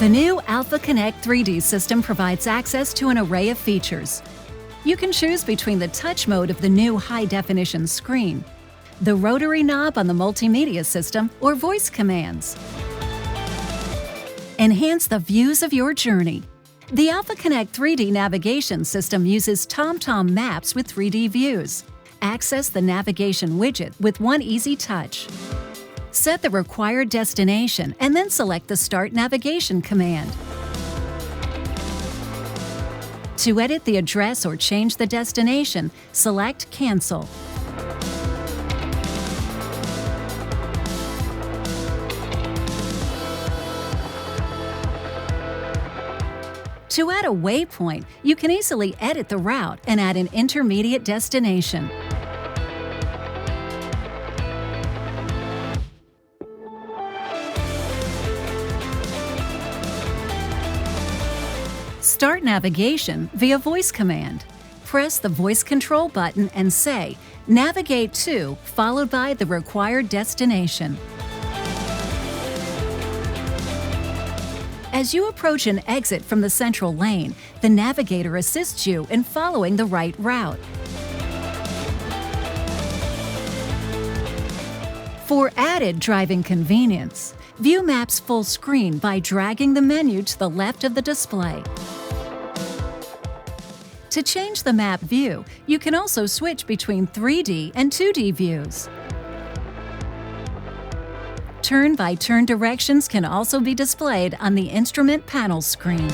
The new Alpha Kinect 3D system provides access to an array of features. You can choose between the touch mode of the new high-definition screen, the rotary knob on the multimedia system, or voice commands. Enhance the views of your journey. The Alpha Kinect 3D navigation system uses TomTom maps with 3D views. Access the navigation widget with one easy touch. Set the required destination and then select the Start Navigation command. To edit the address or change the destination, select Cancel. To add a waypoint, you can easily edit the route and add an intermediate destination. Start navigation via voice command. Press the voice control button and say, "Navigate to," followed by the required destination. As you approach an exit from the central lane, the navigator assists you in following the right route. For added driving convenience, view maps full screen by dragging the menu to the left of the display. To change the map view, you can also switch between 3D and 2D views. Turn-by-turn directions can also be displayed on the instrument panel screen.